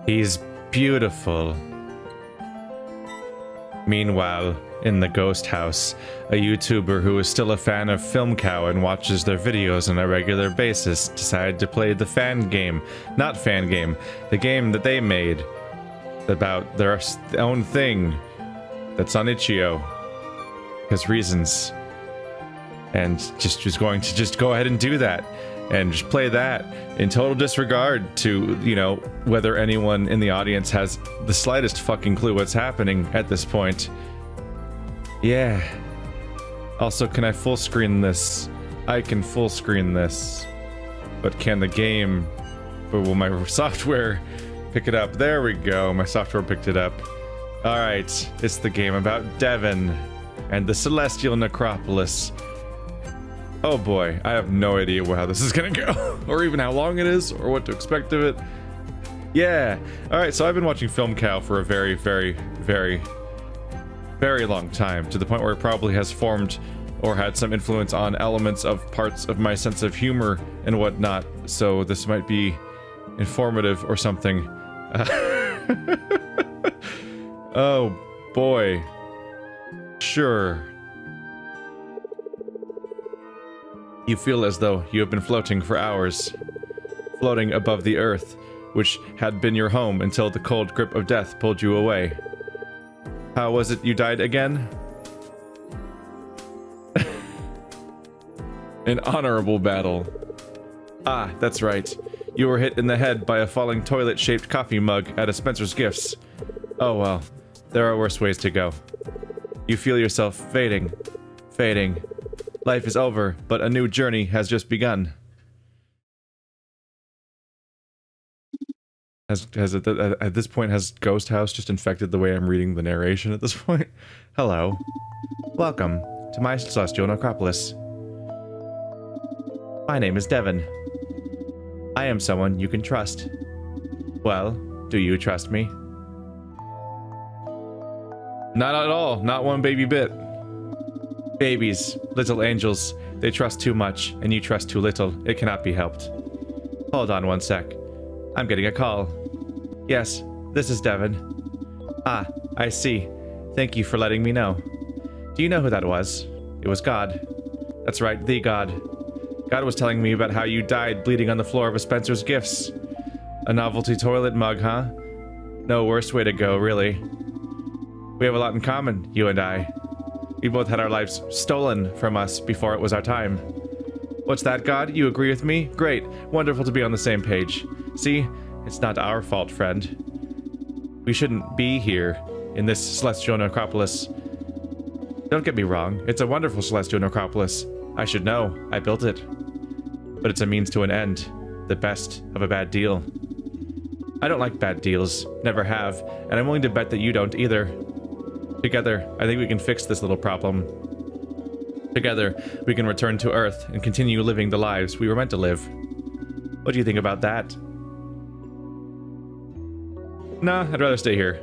He's beautiful. Meanwhile, in the ghost house, a YouTuber who is still a fan of Film Cow and watches their videos on a regular basis decided to play the fan game. Not fan game, the game that they made about their own thing that's on itch.io. Because reasons. And just was going to just go ahead and do that. And just play that in total disregard to, you know, whether anyone in the audience has the slightest fucking clue what's happening at this point. Yeah. Also, can I full screen this? I can full screen this. But can the game, or will my software pick it up? There we go, my software picked it up. Alright, it's the game about Devin and the Celestial Necropolis. Oh boy, I have no idea how this is gonna go, or even how long it is, or what to expect of it. Yeah! Alright, so I've been watching Film Cow for a very, very, very, very long time, to the point where it probably has formed or had some influence on elements of parts of my sense of humor and whatnot, so this might be informative or something. Oh boy. Sure. You feel as though you have been floating for hours. Floating above the earth, which had been your home until the cold grip of death pulled you away. How was it you died again? An honorable battle. Ah, that's right. You were hit in the head by a falling toilet-shaped coffee mug at a Spencer's Gifts. Oh well, there are worse ways to go. You feel yourself fading. Fading. Life is over, but a new journey has just begun. At this point, has Ghost House just infected the way I'm reading the narration at this point? Hello. Welcome to my Celestial Necropolis. My name is Devin. I am someone you can trust. Well, do you trust me? Not at all. Not one baby bit. Babies, little angels, they trust too much, and you trust too little. It cannot be helped. Hold on one sec. I'm getting a call. Yes, this is Devin. Ah, I see. Thank you for letting me know. Do you know who that was? It was God. That's right, the God. God was telling me about how you died bleeding on the floor of a Spencer's Gifts. A novelty toilet mug, huh? No worse way to go, really. We have a lot in common, you and I. We both had our lives stolen from us before it was our time. What's that, God? You agree with me? Great. Wonderful to be on the same page. See? It's not our fault, friend. We shouldn't be here in this Celestial Necropolis. Don't get me wrong. It's a wonderful Celestial Necropolis. I should know. I built it. But it's a means to an end. The best of a bad deal. I don't like bad deals. Never have. And I'm willing to bet that you don't either. Together, I think we can fix this little problem. Together, we can return to Earth and continue living the lives we were meant to live. What do you think about that? Nah, I'd rather stay here.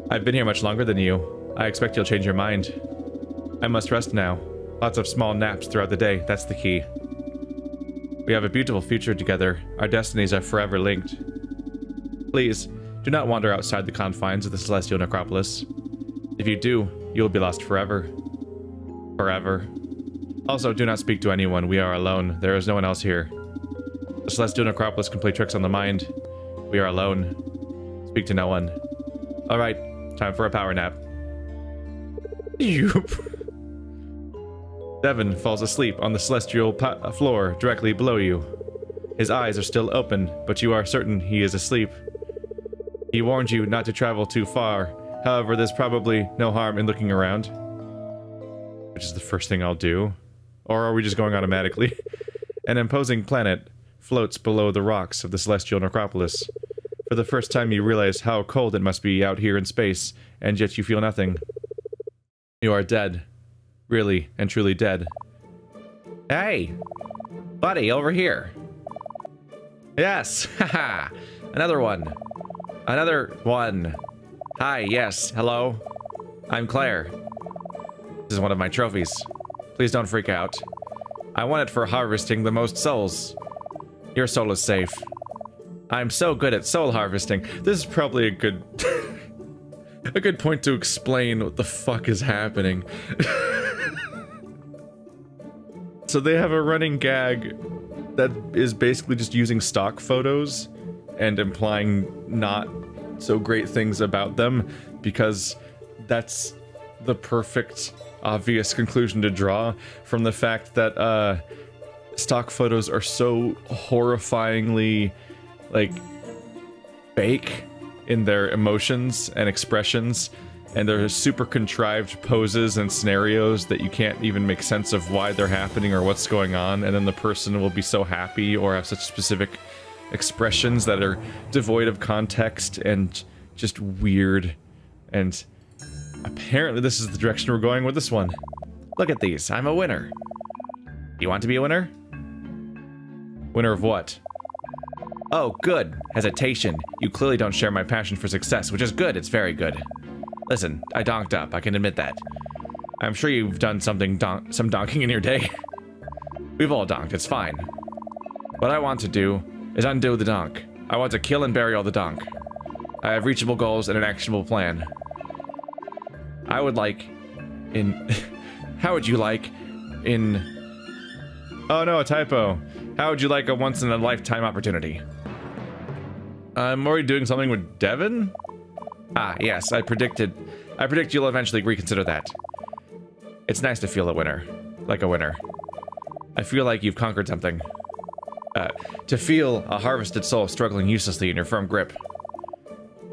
I've been here much longer than you. I expect you'll change your mind. I must rest now. Lots of small naps throughout the day, that's the key. We have a beautiful future together. Our destinies are forever linked. Please, do not wander outside the confines of the Celestial Necropolis. If you do, you will be lost forever. Forever. Also, do not speak to anyone. We are alone. There is no one else here. The Celestial Necropolis can play tricks on the mind. We are alone. Speak to no one. Alright, time for a power nap. Devin falls asleep on the celestial floor directly below you. His eyes are still open, but you are certain he is asleep. He warned you not to travel too far. However, there's probably no harm in looking around. Which is the first thing I'll do. Or are we just going automatically? An imposing planet floats below the rocks of the Celestial Necropolis. For the first time you realize how cold it must be out here in space, and yet you feel nothing. You are dead. Really and truly dead. Hey! Buddy, over here! Yes! Haha! Another one! Another one! Hi, yes, hello? I'm Claire. This is one of my trophies. Please don't freak out. I want it for harvesting the most souls. Your soul is safe. I'm so good at soul harvesting. This is probably a good... a good point to explain what the fuck is happening. So they have a running gag that is basically just using stock photos and implying not so great things about them, because that's the perfect, obvious conclusion to draw from the fact that stock photos are so horrifyingly, like, fake in their emotions and expressions, and they're super contrived poses and scenarios that you can't even make sense of why they're happening or what's going on, and then the person will be so happy or have such specific expressions that are devoid of context and just weird. And apparently this is the direction we're going with this one. Look at these. I'm a winner. You want to be a winner? Winner of what? Oh, good. Hesitation. You clearly don't share my passion for success, which is good. It's very good. Listen, I donked up. I can admit that. I'm sure you've done some donking in your day. We've all donked. It's fine. What I want to do is undo the donk. I want to kill and bury all the donk. I have reachable goals and an actionable plan. I would like in... How would you like in... Oh no, a typo. How would you like a once-in-a-lifetime opportunity? I'm already doing something with Devin? Ah, yes, I predict you'll eventually reconsider that. It's nice to feel a winner. Like a winner. I feel like you've conquered something. To feel a harvested soul struggling uselessly in your firm grip.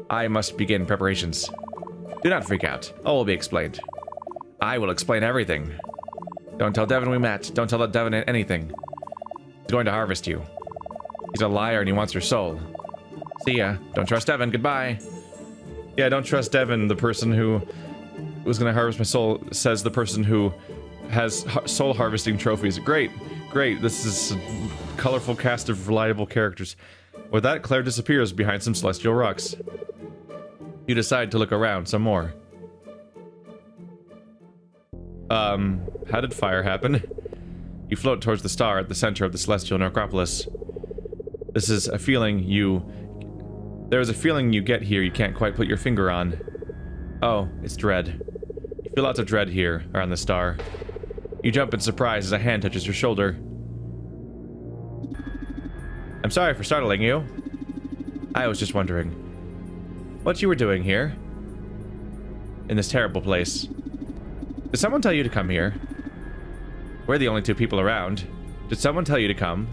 I must begin preparations. Do not freak out. All will be explained. I will explain everything. Don't tell Devin we met. Don't tell Devin anything. He's going to harvest you. He's a liar and he wants your soul. See ya. Don't trust Devin. Goodbye. Yeah, don't trust Devin, the person who was going to harvest my soul, says the person who has soul harvesting trophies. Great, great. This is a colorful cast of reliable characters. With that, Claire disappears behind some celestial rocks. You decide to look around some more. How did fire happen? You float towards the star at the center of the Celestial Necropolis. This is a feeling there is a feeling you get here you can't quite put your finger on. Oh, it's dread. You feel lots of dread here, around the star. You jump in surprise as a hand touches your shoulder. I'm sorry for startling you. I was just wondering what you were doing here. In this terrible place. Did someone tell you to come here? We're the only two people around. Did someone tell you to come?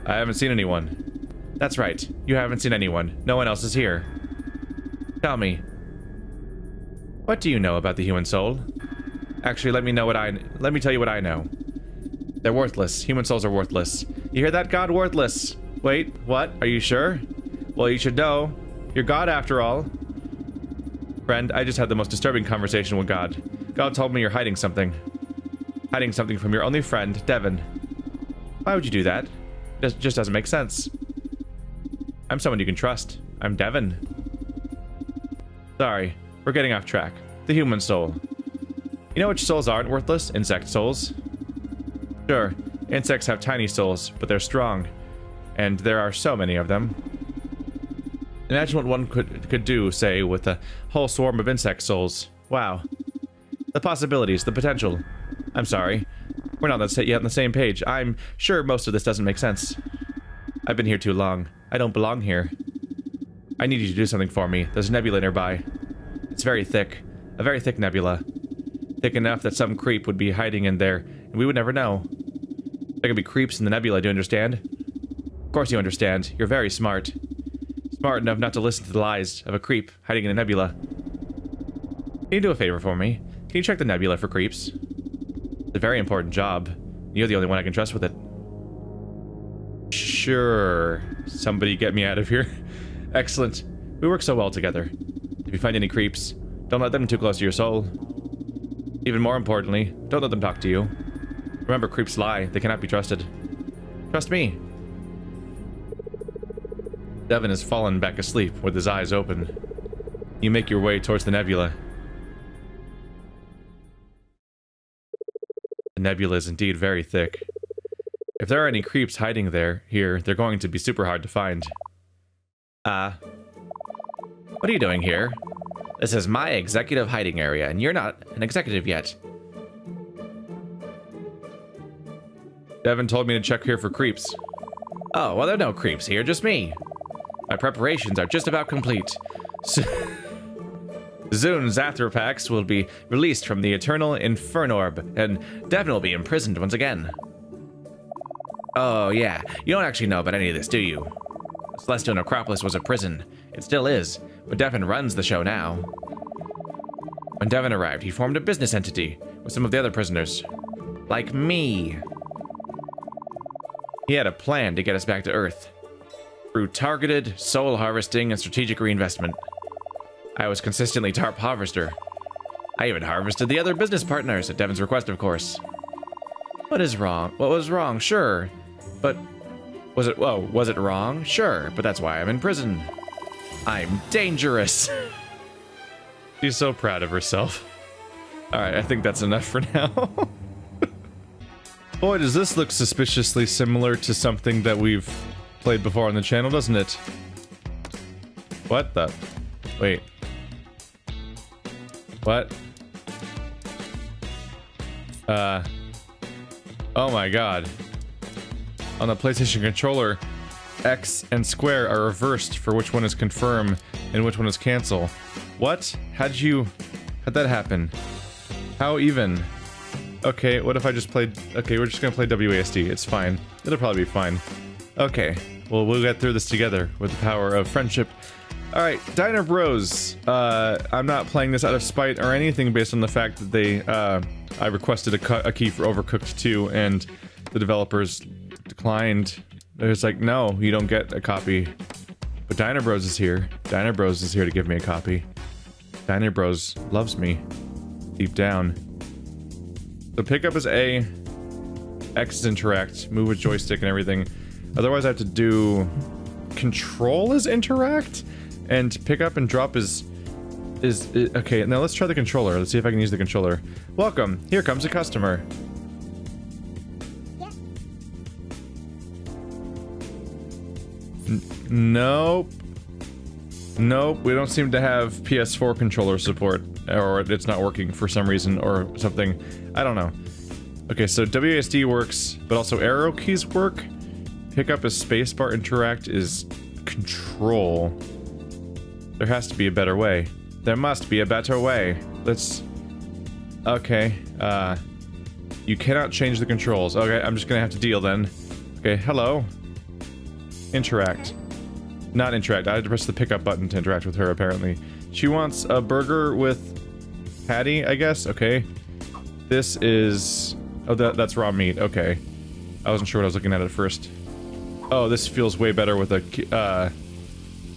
I haven't seen anyone. That's right. You haven't seen anyone. No one else is here. Tell me. What do you know about the human soul? Actually, let me tell you what I know. They're worthless. Human souls are worthless. You hear that, God? Worthless. Wait, what? Are you sure? Well, you should know. You're God after all. Friend, I just had the most disturbing conversation with God. God told me you're hiding something. Hiding something from your only friend, Devin. Why would you do that? It just doesn't make sense. I'm someone you can trust. I'm Devin. Sorry, we're getting off track. The human soul. You know which souls aren't worthless? Insect souls. Sure, insects have tiny souls, but they're strong. And there are so many of them. Imagine what one could do, say, with a whole swarm of insect souls. Wow. The possibilities, the potential. I'm sorry. We're not yet on the same page. I'm sure most of this doesn't make sense. I've been here too long. I don't belong here. I need you to do something for me. There's a nebula nearby. It's very thick. A very thick nebula. Thick enough that some creep would be hiding in there, and we would never know. There could be creeps in the nebula, do you understand? Of course you understand. You're very smart. Smart enough not to listen to the lies of a creep hiding in a nebula. Can you do a favor for me? Can you check the nebula for creeps? It's a very important job. You're the only one I can trust with it. Sure. Somebody get me out of here. Excellent. We work so well together. If you find any creeps, don't let them too close to your soul. Even more importantly, don't let them talk to you. Remember, creeps lie. They cannot be trusted. Trust me. Devin has fallen back asleep with his eyes open. You make your way towards the nebula. The nebula is indeed very thick. If there are any creeps hiding here, they're going to be super hard to find. What are you doing here? This is my executive hiding area, and you're not an executive yet. Devin told me to check here for creeps. Oh, well, there are no creeps here, just me. My preparations are just about complete. Soon, Zathropax will be released from the Eternal Infernorb, and Devin will be imprisoned once again. Oh, yeah. You don't actually know about any of this, do you? Celestial Necropolis was a prison. It still is, but Devin runs the show now. When Devin arrived, he formed a business entity with some of the other prisoners. Like me. He had a plan to get us back to Earth. Through targeted soul harvesting and strategic reinvestment. I was consistently TARP harvester. I even harvested the other business partners, at Devin's request, of course. What is wrong? What was wrong? Sure. But was it wrong? Sure, but that's why I'm in prison. I'm dangerous. She's so proud of herself. Alright, I think that's enough for now. Boy, does this look suspiciously similar to something that we've played before on the channel, doesn't it? What the? Wait. What? Oh my god. On the PlayStation controller, X and square are reversed for which one is confirm and which one is cancel. What? How'd that happen? How even? Okay, what if I just played... Okay, we're just gonna play WASD. It's fine. It'll probably be fine. Okay, well, we'll get through this together with the power of friendship. Alright, Diner Bros. I'm not playing this out of spite or anything based on the fact that they, I requested a key for Overcooked 2 and the developers declined. They're just like, no, you don't get a copy. But Diner Bros is here. Diner Bros is here to give me a copy. Diner Bros loves me. Deep down. So pickup is A. X is interact. Move with joystick and everything. Otherwise I have to do... Control is interact? And pick up and drop is okay, now let's try the controller. Let's see if I can use the controller. Welcome. Here comes a customer. Nope. Nope, we don't seem to have PS4 controller support. Or it's not working for some reason or something. I don't know. Okay, so WASD works, but also arrow keys work. Pick up is spacebar, interact is control. There has to be a better way. There must be a better way. Let's... Okay, you cannot change the controls. Okay, I'm just gonna have to deal then. Okay, hello. Interact. Not interact, I had to press the pickup button to interact with her, apparently. She wants a burger with patty, I guess? Okay. This is... Oh, that's raw meat, okay. I wasn't sure what I was looking at first. Oh, this feels way better with a...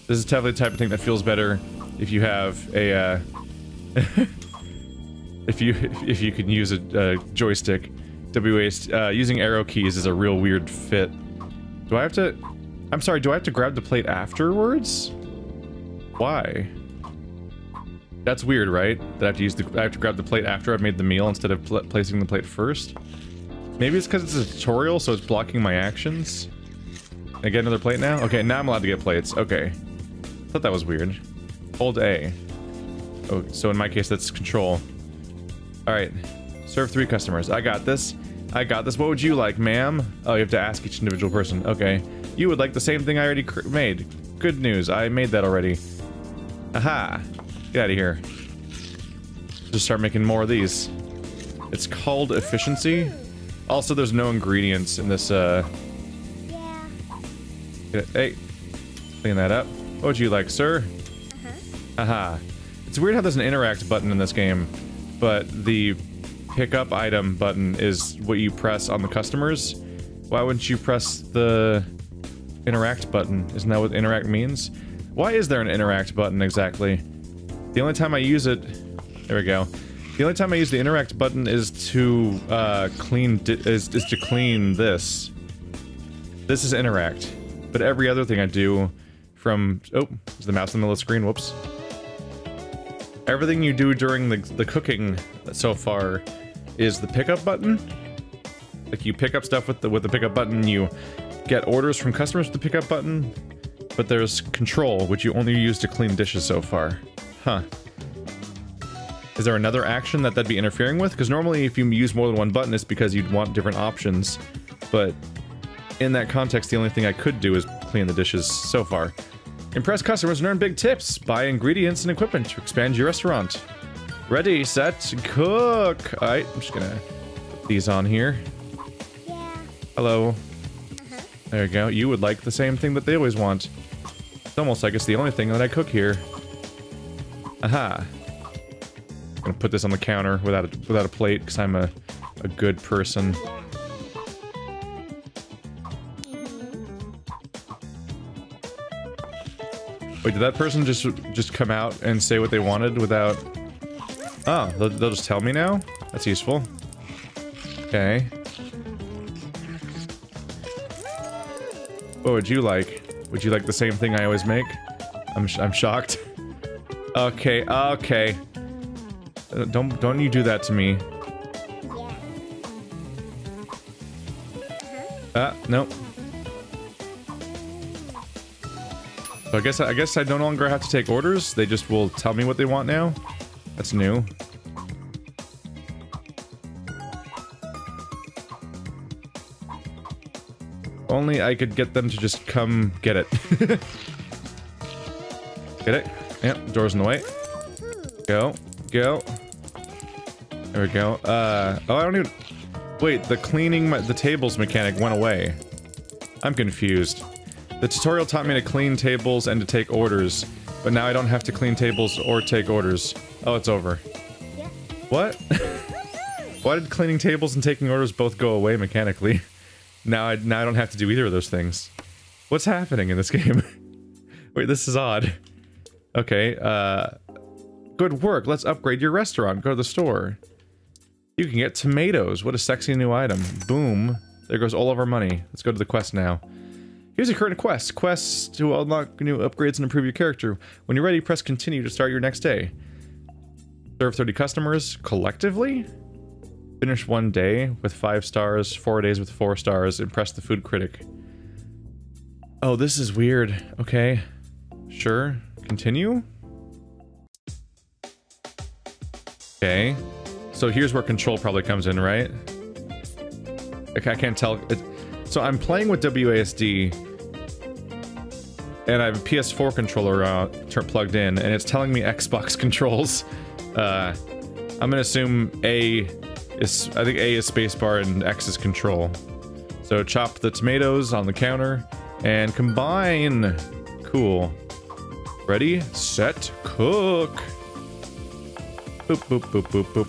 This is definitely the type of thing that feels better if you have a, if you can use a joystick. Using arrow keys is a real weird fit. Do I have to... I'm sorry, do I have to grab the plate afterwards? Why? That's weird, right? That I have to grab the plate after I've made the meal instead of placing the plate first? Maybe it's because it's a tutorial, so it's blocking my actions? Can I get another plate now? Okay, now I'm allowed to get plates. Okay. Thought that was weird. Hold A. Oh, so in my case, that's control. Alright. Serve 3 customers. I got this. I got this. What would you like, ma'am? Oh, you have to ask each individual person. Okay. You would like the same thing I already made. Good news. I made that already. Aha. Get out of here. Just start making more of these. It's called efficiency. Also, there's no ingredients in this, Hey. Clean that up. What would you like, sir? Aha. It's weird how there's an interact button in this game, but the pick up item button is what you press on the customers. Why wouldn't you press the interact button? Isn't that what interact means? Why is there an interact button exactly? The only time I use it... There we go. The only time I use the interact button is to clean this. This is interact. But every other thing I do from... Oh, is the mouse in the middle of the screen? Whoops. Everything you do during the cooking so far is the pickup button. Like, you pick up stuff with the pickup button, you get orders from customers with the pickup button, but there's control, which you only use to clean dishes so far. Huh. Is there another action that that'd be interfering with? Because normally if you use more than one button, it's because you'd want different options. But in that context, the only thing I could do is clean the dishes so far. Impress customers and earn big tips. Buy ingredients and equipment to expand your restaurant. Ready, set, cook. Alright, I'm just gonna put these on here. Yeah. Hello. There you go. You would like the same thing that they always want. It's almost like it's the only thing that I cook here. Aha. I'm gonna put this on the counter without a plate because I'm a good person. Wait, did that person just come out and say what they wanted without... Oh, they'll just tell me now? That's useful. Okay. What would you like? Would you like the same thing I always make? I'm shocked. Okay, okay. Don't you do that to me. Nope. So I guess I no longer have to take orders. They just will tell me what they want now. That's new. Only I could get them to just come get it. Get it? Yep, door's in the way. Go. Go. There we go. Oh, I don't even... Wait, the cleaning the tables mechanic went away. I'm confused. The tutorial taught me to clean tables and to take orders, but now I don't have to clean tables or take orders. Oh, it's over. Yeah. What? Why did cleaning tables and taking orders both go away mechanically? Now I don't have to do either of those things. What's happening in this game? Wait, this is odd. Okay, good work. Let's upgrade your restaurant. Go to the store. You can get tomatoes. What a sexy new item. Boom. There goes all of our money. Let's go to the quest now. Here's a current quest. Quests to unlock new upgrades and improve your character. When you're ready, press continue to start your next day. Serve 30 customers collectively? Finish one day with 5 stars, 4 days with 4 stars, impress the food critic. Oh, this is weird. Okay. Sure. Continue? Okay. So here's where control probably comes in, right? Okay, I can't tell. So I'm playing with WASD, and I have a PS4 controller plugged in, and it's telling me Xbox controls. I'm gonna assume I think A is spacebar and X is control. So chop the tomatoes on the counter, and combine! Cool. Ready, set, cook! Boop, boop, boop, boop, boop.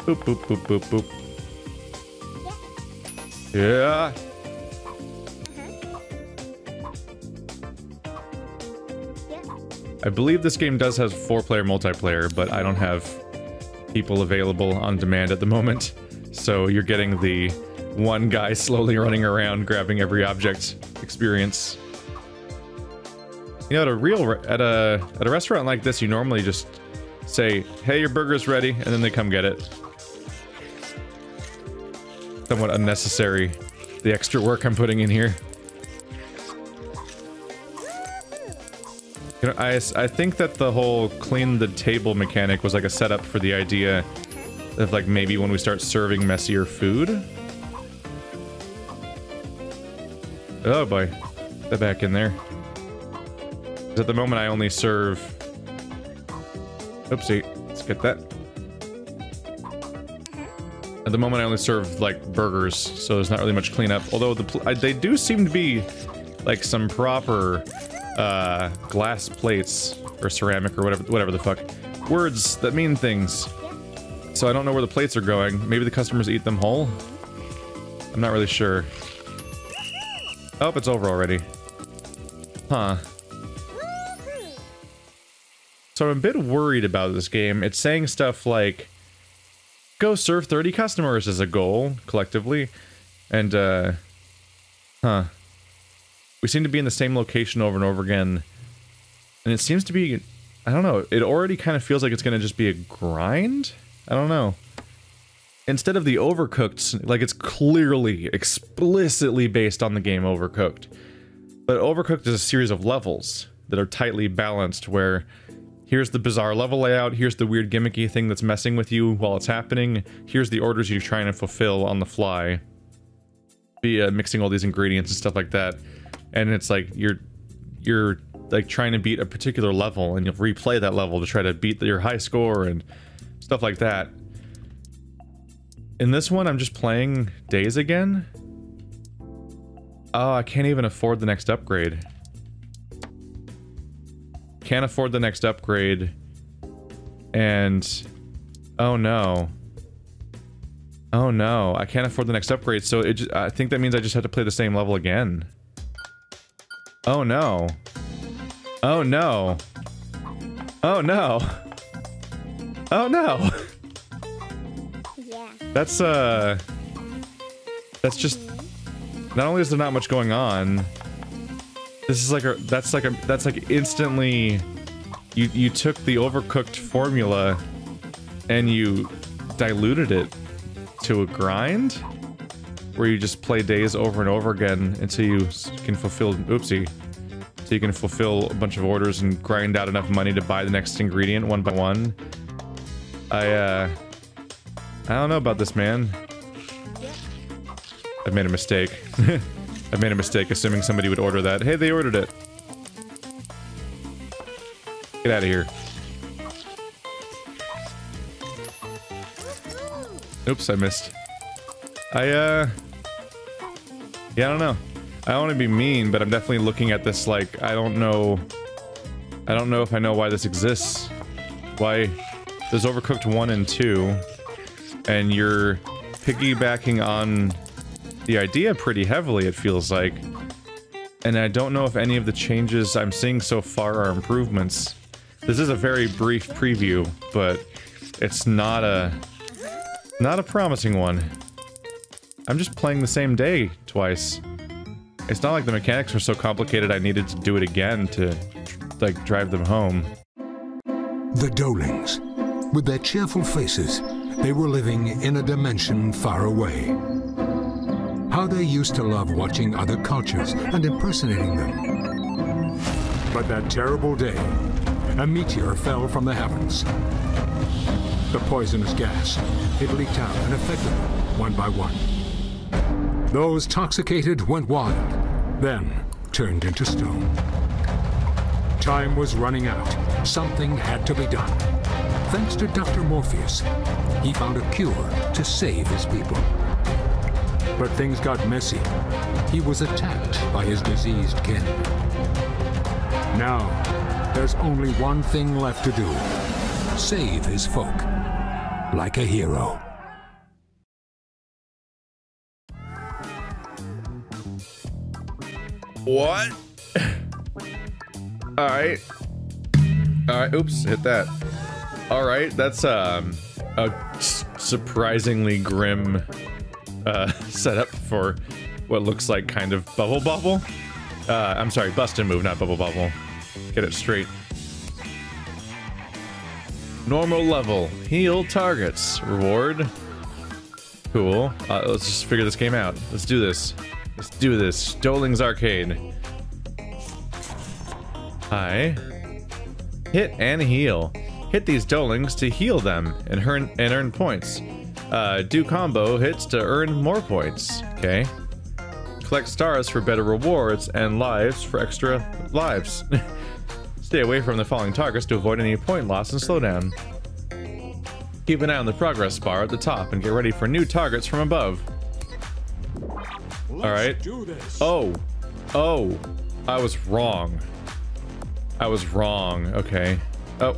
Boop, boop, boop, boop, boop. Yeah! I believe this game does have 4-player multiplayer, but I don't have people available on demand at the moment. So you're getting the one guy slowly running around grabbing every object experience. You know, at a restaurant like this, you normally just say, "Hey, your burger's ready," and then they come get it. Somewhat unnecessary, the extra work I'm putting in here. You know, I think that the whole clean the table mechanic was like a setup for the idea of like maybe when we start serving messier food. Oh boy, get back in there. 'Cause at the moment I only serve... Oopsie, let's get that. At the moment I only serve like burgers, so there's not really much cleanup. Although they do seem to be like some proper glass plates or ceramic or whatever the fuck. Words that mean things. So I don't know where the plates are going. Maybe the customers eat them whole? I'm not really sure. Oh, it's over already. Huh. So I'm a bit worried about this game. It's saying stuff like, go serve 30 customers as a goal, collectively. And, huh. We seem to be in the same location over and over again. And it seems to be, I don't know, it already kind of feels like it's gonna just be a grind? I don't know. instead of the Overcooked, like it's clearly, explicitly based on the game Overcooked. But Overcooked is a series of levels that are tightly balanced where here's the bizarre level layout, here's the weird gimmicky thing that's messing with you while it's happening, here's the orders you're trying to fulfill on the fly via mixing all these ingredients and stuff like that. And it's like you're like trying to beat a particular level and you'll replay that level to try to beat your high score and stuff like that. In this one, I'm just playing Days again. Oh, I can't even afford the next upgrade. Can't afford the next upgrade. And... oh no. Oh no, I can't afford the next upgrade, so I think that means I just have to play the same level again. Oh no. Oh no. Oh no. Oh no. Yeah. That's just... not only is there not much going on, this is like a... that's like instantly... You took the Overcooked formula and you diluted it to a grind? Where you just play Days over and over again until you can fulfill... oopsie. So you can fulfill a bunch of orders and grind out enough money to buy the next ingredient one by one. I don't know about this, man. I've made a mistake. I've made a mistake assuming somebody would order that. Hey, they ordered it. Get out of here. Oops, I missed. Yeah, I don't know. I don't want to be mean, but I'm definitely looking at this like, I don't know if I know why this exists. Why there's Overcooked 1 and 2, and you're piggybacking on the idea pretty heavily, it feels like. And I don't know if any of the changes I'm seeing so far are improvements. This is a very brief preview, but it's not a promising one. I'm just playing the same day twice. It's not like the mechanics were so complicated I needed to do it again to, like, drive them home. The Doughlings. With their cheerful faces, they were living in a dimension far away. How they used to love watching other cultures and impersonating them. But that terrible day, a meteor fell from the heavens. The poisonous gas, it leaked out and affected them one by one. Those toxicated went wild, then turned into stone. Time was running out. Something had to be done. Thanks to Dr. Morpheus, he found a cure to save his people. But things got messy. He was attacked by his diseased kin. Now, there's only one thing left to do. Save his folk. Like a hero. What? Alright. Alright, oops, hit that. Alright, that's a surprisingly grim setup for what looks like kind of Bubble Bobble. I'm sorry, Bust and Move, not Bubble Bobble. Get it straight. Normal level. Heal targets. Reward. Cool. Let's just figure this game out. Let's do this. Let's do this. Doughlings Arcade. Hi. Hit and heal. Hit these Doughlings to heal them and earn points. Do combo hits to earn more points. Okay. Collect stars for better rewards and lives for extra lives. Stay away from the falling targets to avoid any point loss and slowdown. Keep an eye on the progress bar at the top and get ready for new targets from above. Alright. Oh. Oh. I was wrong. I was wrong. Okay. Oh.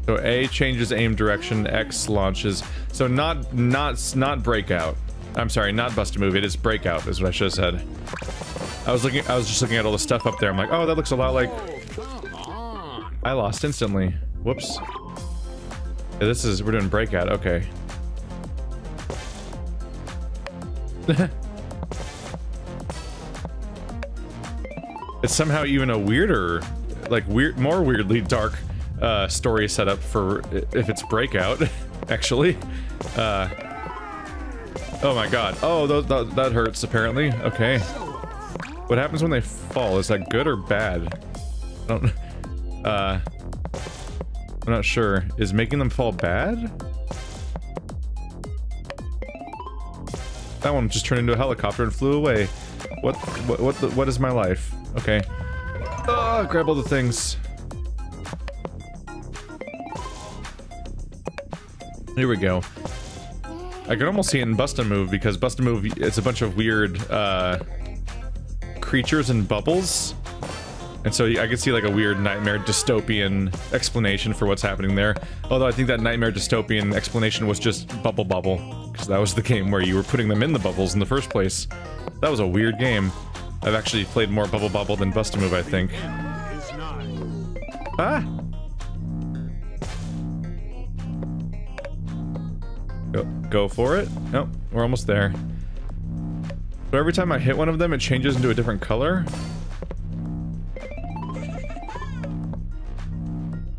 So A changes aim direction, X launches. So not Breakout. I'm sorry, not Bust a Move, it is Breakout is what I should have said. I was just looking at all the stuff up there. I'm like, oh, that looks a lot like... I lost instantly. Whoops. Yeah, we're doing Breakout, okay. It's somehow even a weirder, like more weirdly dark story setup for if it's Breakout, actually. Oh my god. Oh, that hurts, apparently. Okay. What happens when they fall? Is that good or bad? I don't... I'm not sure. Is making them fall bad? That one just turned into a helicopter and flew away. What is my life? Okay. Grab all the things. Here we go. I can almost see it in Bust a Move, because Bust a Move, it's a bunch of weird, creatures and bubbles. And so I could see like a weird nightmare dystopian explanation for what's happening there. Although I think that nightmare dystopian explanation was just Bubble Bobble, because that was the game where you were putting them in the bubbles in the first place. That was a weird game. I've actually played more Bubble Bobble than Bust a Move, I think. Ah! Go for it. Nope, we're almost there. So every time I hit one of them, it changes into a different color.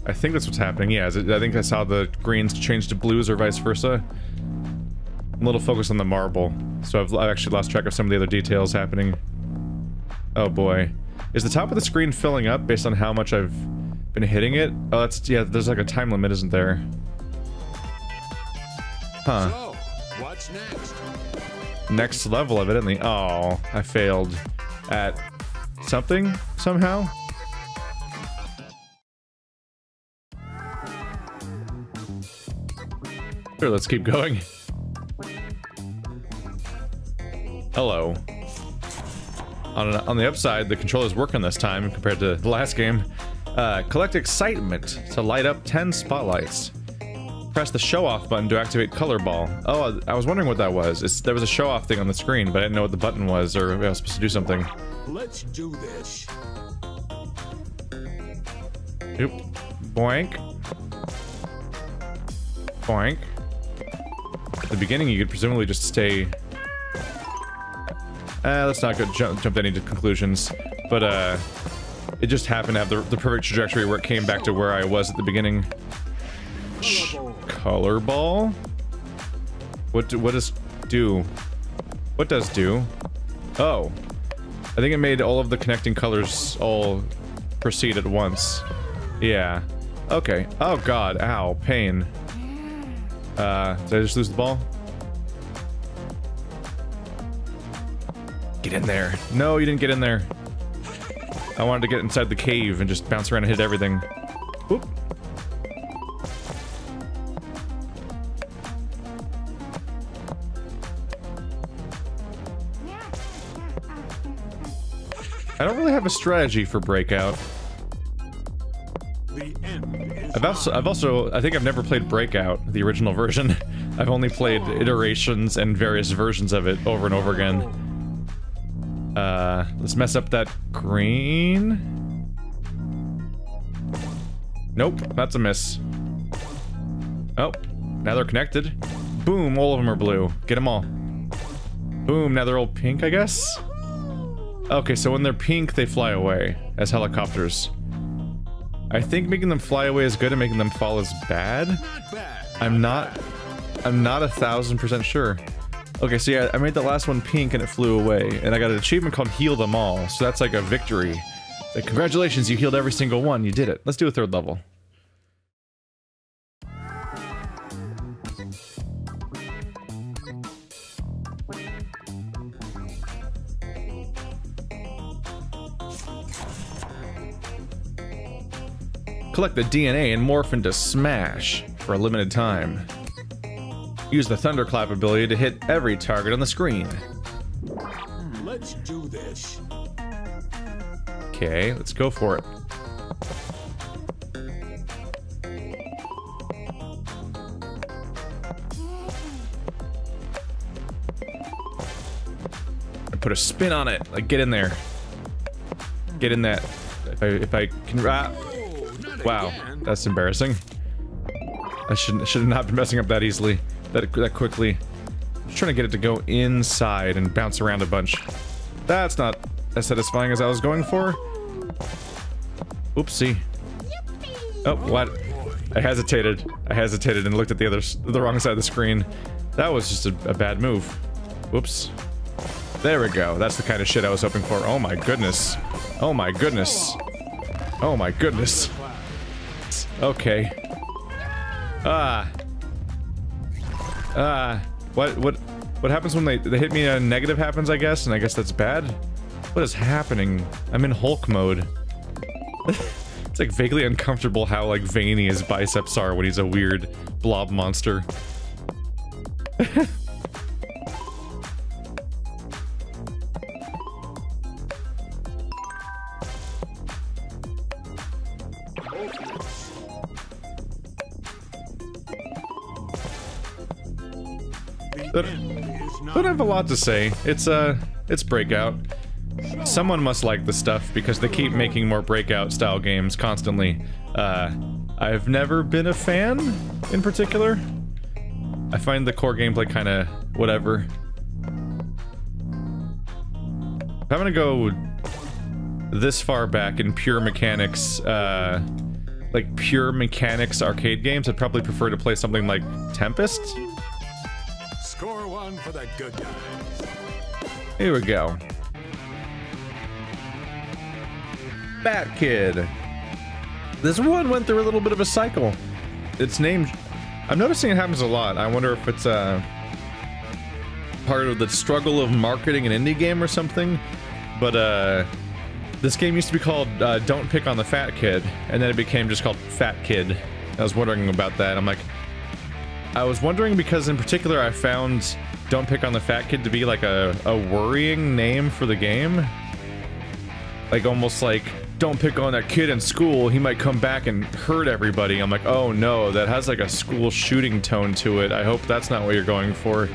I think that's what's happening. Yeah, I think I saw the greens change to blues or vice versa. I'm a little focused on the marble, so I've actually lost track of some of the other details happening. Oh boy. Is the top of the screen filling up based on how much I've been hitting it? Oh, that's... yeah, there's like a time limit, isn't there? Huh. So, what's next? Next level, evidently. Oh, I failed at something, somehow? Sure, let's keep going. Hello. On the upside, the controller's working this time compared to the last game. Collect excitement to light up 10 spotlights. Press the show-off button to activate Color Ball. Oh, I was wondering what that was. There was a show-off thing on the screen, but I didn't know what the button was, or I was supposed to do something. Let's do this. Oop. Boink. Boink. At the beginning, you could presumably just stay... let's not go jump any conclusions. But, it just happened to have the perfect trajectory where it came back to where I was at the beginning. Color Ball? What does do? What does do? Oh. I think it made all of the connecting colors all proceed at once. Yeah. Okay. Oh god. Ow. Pain. Did I just lose the ball? Get in there. No, you didn't get in there. I wanted to get inside the cave and just bounce around and hit everything. Whoop. I don't really have a strategy for Breakout. I've also, I think I've never played Breakout, the original version. I've only played iterations and various versions of it over and over again. Let's mess up that green. Nope, that's a miss. Oh, now they're connected. Boom, all of them are blue. Get them all. Boom, now they're all pink, I guess? Okay, so when they're pink, they fly away as helicopters. I think making them fly away is good and making them fall is bad. I'm not 1000% sure. Okay, so yeah, I made the last one pink and it flew away, and I got an achievement called Heal Them All, so that's like a victory. Like, congratulations, you healed every single one, you did it. Let's do a third level. Collect the DNA and morph into Smash for a limited time. Use the Thunderclap ability to hit every target on the screen. Let's do this. Okay, let's go for it. I put a spin on it. Like, get in there. Get in that. If I can. Wow, that's embarrassing. I should have not been messing up that easily, that quickly. Just trying to get it to go inside and bounce around a bunch. That's not as satisfying as I was going for. Oopsie. Oh, what? I hesitated and looked at the wrong side of the screen. That was just a bad move. Whoops. There we go. That's the kind of shit I was hoping for. Oh my goodness. Oh my goodness. Oh my goodness. Okay. What happens when they hit me and a negative happens, I guess, and I guess that's bad? What is happening? I'm in Hulk mode. It's like vaguely uncomfortable how like veiny his biceps are when he's a weird blob monster. Don't have a lot to say. It's Breakout. Someone must like the stuff because they keep making more Breakout-style games constantly. I've never been a fan, in particular. I find the core gameplay kind of whatever. If I'm gonna go this far back in pure mechanics, like pure mechanics arcade games, I'd probably prefer to play something like Tempest. Score one for the good guys. Here we go. Bat Kid. This one went through a little bit of a cycle. Its name... I'm noticing it happens a lot. I wonder if it's part of the struggle of marketing an indie game or something. But this game used to be called Don't Pick on the Fat Kid, and then it became just called Fat Kid. I was wondering about that. I'm like... I was wondering because in particular I found Don't Pick on the Fat Kid to be like a worrying name for the game. Like almost like, don't pick on that kid in school, he might come back and hurt everybody. I'm like, oh no, that has like a school shooting tone to it. I hope that's not what you're going for.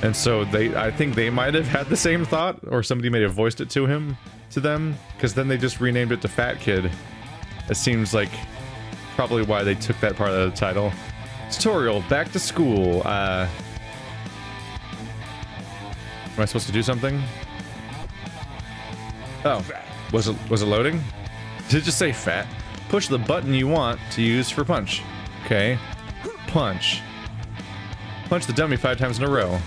And so I think they might have had the same thought, or somebody may have voiced it to them, because then they just renamed it to Fat Kid. It seems like probably why they took that part of the title. Tutorial, back to school. Am I supposed to do something? Oh, was it loading? Did it just say fat? Push the button you want to use for punch. Okay. Punch. Punch the dummy 5 times in a row.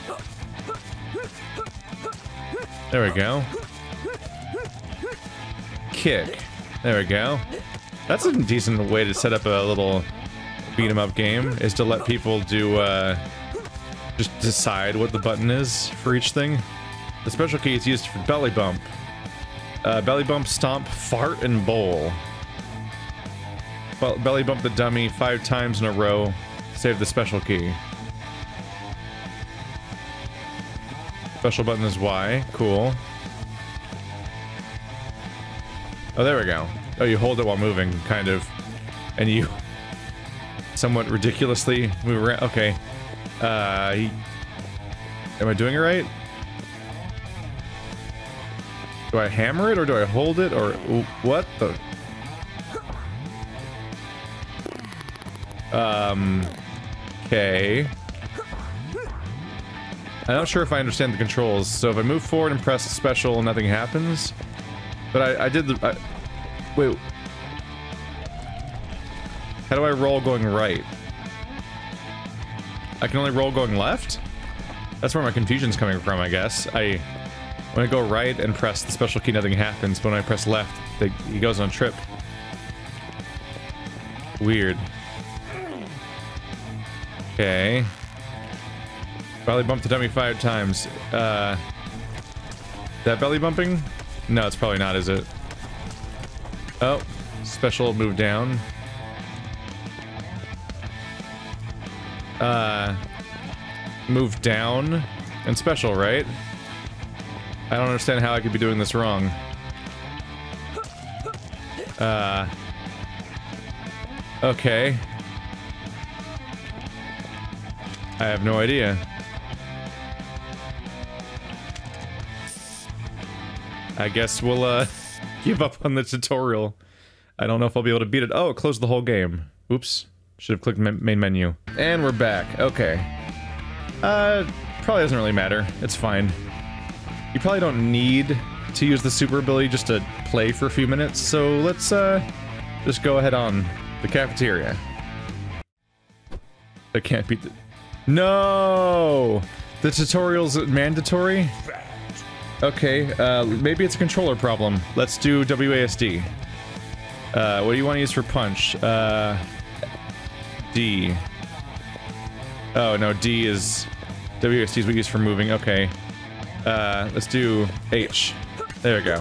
There we go. Kick. There we go. That's a decent way to set up a little beat-em-up game, is to let people do, just decide what the button is for each thing. The special key is used for belly bump. Belly bump, stomp, fart, and bowl. Belly bump the dummy 5 times in a row. Save the special key. Special button is Y. Cool. Oh, there we go. Oh, you hold it while moving, kind of. And you somewhat ridiculously move around. Okay. Am I doing it right? Do I hammer it, or do I hold it, or what the? Okay. I'm not sure if I understand the controls. So if I move forward and press special, nothing happens. But I did the... wait. How do I roll going right? I can only roll going left? That's where my confusion's coming from, I guess. When I go right and press the special key, nothing happens. But when I press left, he goes on a trip. Weird. Okay. Belly bump the dummy 5 times. That belly bumping? No, it's probably not, is it? Oh, special move down. Move down and special, right? I don't understand how I could be doing this wrong. Okay. I have no idea. I guess we'll, give up on the tutorial. I don't know if I'll be able to beat it. Oh, it closed the whole game. Oops. Should have clicked main menu. And we're back. Okay. Probably doesn't really matter. It's fine. You probably don't need to use the super ability just to play for a few minutes, so let's, just go ahead on the cafeteria. I can't beat the... No! The tutorial's mandatory? Okay, maybe it's a controller problem. Let's do WASD. What do you want to use for punch? D. Oh, no, D is... WASD is what we use for moving, okay. Let's do H. There we go.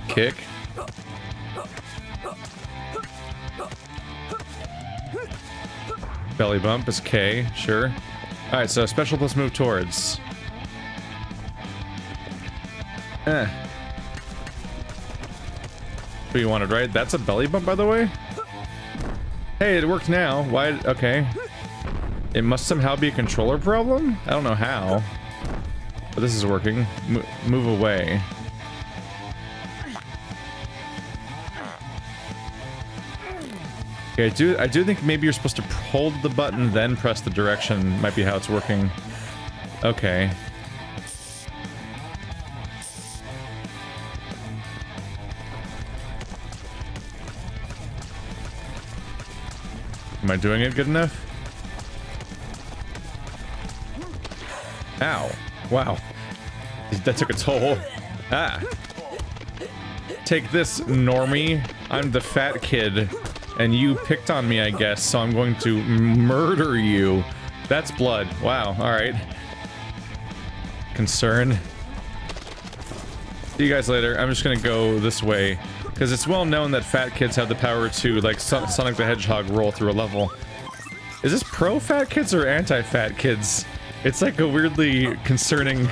Kick. Belly bump is K, sure. Alright, so special plus move towards. What you wanted, right? That's a belly bump, by the way? Hey, it worked now. Why? Okay. It must somehow be a controller problem? I don't know how. But this is working. Move away. Okay, I do think maybe you're supposed to hold the button, then press the direction. Might be how it's working. Okay. Am I doing it good enough? Ow. Wow. That took a toll. Ah. Take this, normie. I'm the fat kid. And you picked on me, I guess, so I'm going to murder you. That's blood. Wow, alright. Concern. See you guys later. I'm just gonna go this way. Because it's well known that fat kids have the power to, like, Sonic the Hedgehog roll through a level. Is this pro-fat kids or anti-fat kids? It's like a weirdly concerning...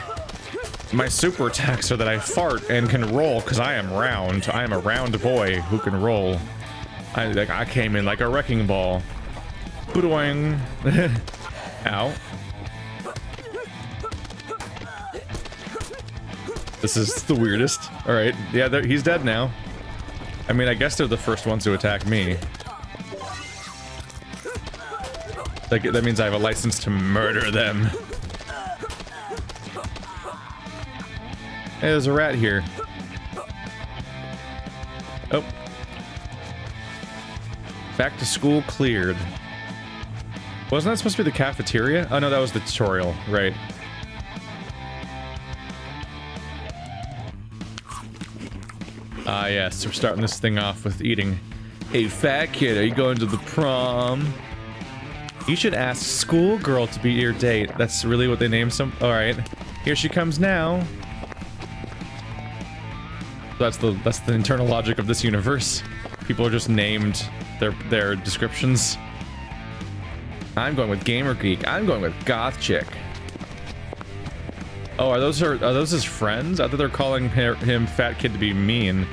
My super attacks are that I fart and can roll because I am round. I am a round boy who can roll. I came in like a wrecking ball. Boing. Ow. This is the weirdest. Alright, yeah, he's dead now. I mean, I guess they're the first ones to attack me. Like, that means I have a license to murder them. Hey, there's a rat here. Oh. Back to school cleared. Wasn't that supposed to be the cafeteria? Oh no, that was the tutorial, right. Ah yes, we're starting this thing off with eating. Hey fat kid, are you going to the prom? You should ask schoolgirl to be your date. That's really what they named some. Alright. Here she comes now. That's the internal logic of this universe. People are just named their descriptions. I'm going with gamer geek. I'm going with goth chick. Oh, are those his friends? I thought they're calling him fat kid to be mean,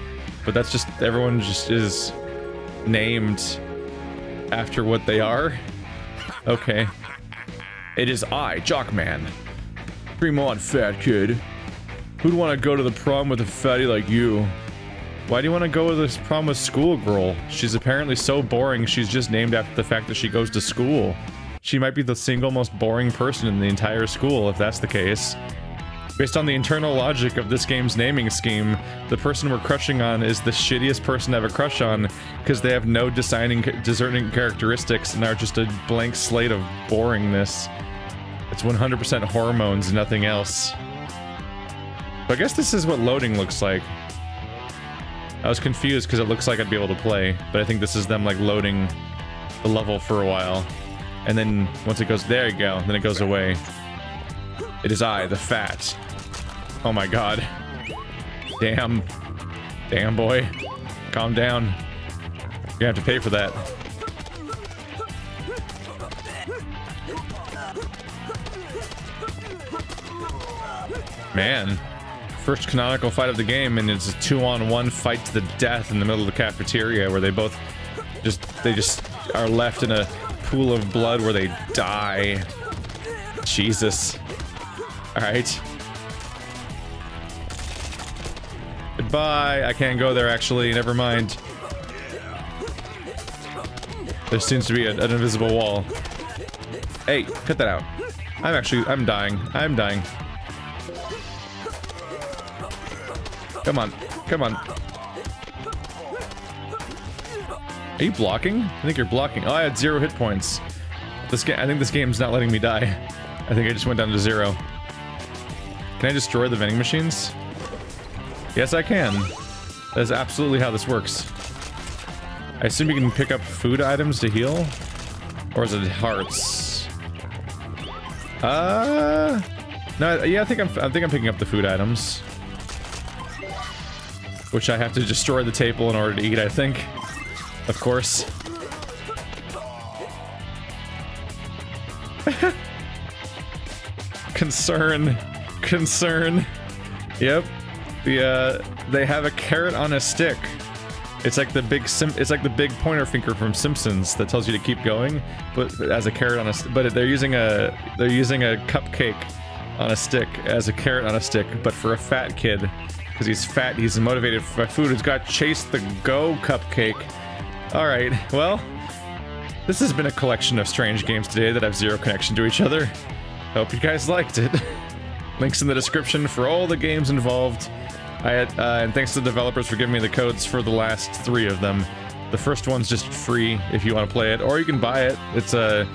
but that's just everyone just is named after what they are. Okay. It is I, Jockman. Dream on, fat kid. Who'd want to go to the prom with a fatty like you? Why do you want to go to this prom with schoolgirl? She's apparently so boring, she's just named after the fact that she goes to school. She might be the single most boring person in the entire school, if that's the case. Based on the internal logic of this game's naming scheme, the person we're crushing on is the shittiest person to have a crush on, because they have no discerning characteristics and are just a blank slate of boringness. It's 100% hormones, nothing else. So I guess this is what loading looks like. I was confused because it looks like I'd be able to play, but I think this is them like loading the level for a while. And then once it goes, there you go, then it goes away. It is I, the fat. Oh my god. Damn. Damn boy. Calm down. You're gonna have to pay for that. Man. First canonical fight of the game, and it's a 2-on-1 fight to the death in the middle of the cafeteria where they both just are left in a pool of blood where they die. Jesus. Alright. Goodbye. I can't go there actually, never mind. There seems to be an invisible wall. Hey, cut that out. I'm dying. I'm dying. Come on. Come on. Are you blocking? I think you're blocking. Oh, I had 0 hit points. I think this game's not letting me die. I think I just went down to 0. Can I destroy the vending machines? Yes, I can. That is absolutely how this works. I assume you can pick up food items to heal? Or is it hearts? No, yeah, I think I'm picking up the food items. Which I have to destroy the table in order to eat, I think. Of course. Concern. Yep. They have a carrot on a stick. It's like the big pointer finger from Simpsons that tells you to keep going, but as a carrot on a but they're using a cupcake on a stick as a carrot on a stick, but for a fat kid. Because he's fat, he's motivated by food. He's got Chase the Go cupcake. Alright, well, this has been a collection of strange games today that have zero connection to each other. Hope you guys liked it. Links in the description for all the games involved. And thanks to the developers for giving me the codes for the last 3 of them. The first one's just free if you want to play it, or you can buy it. It's a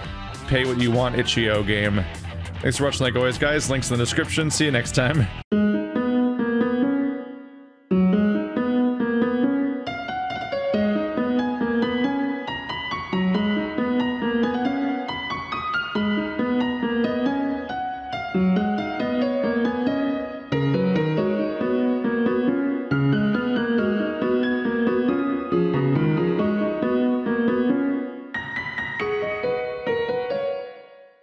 pay what you want itch.io game. Thanks for watching like always, guys. Links in the description. See you next time.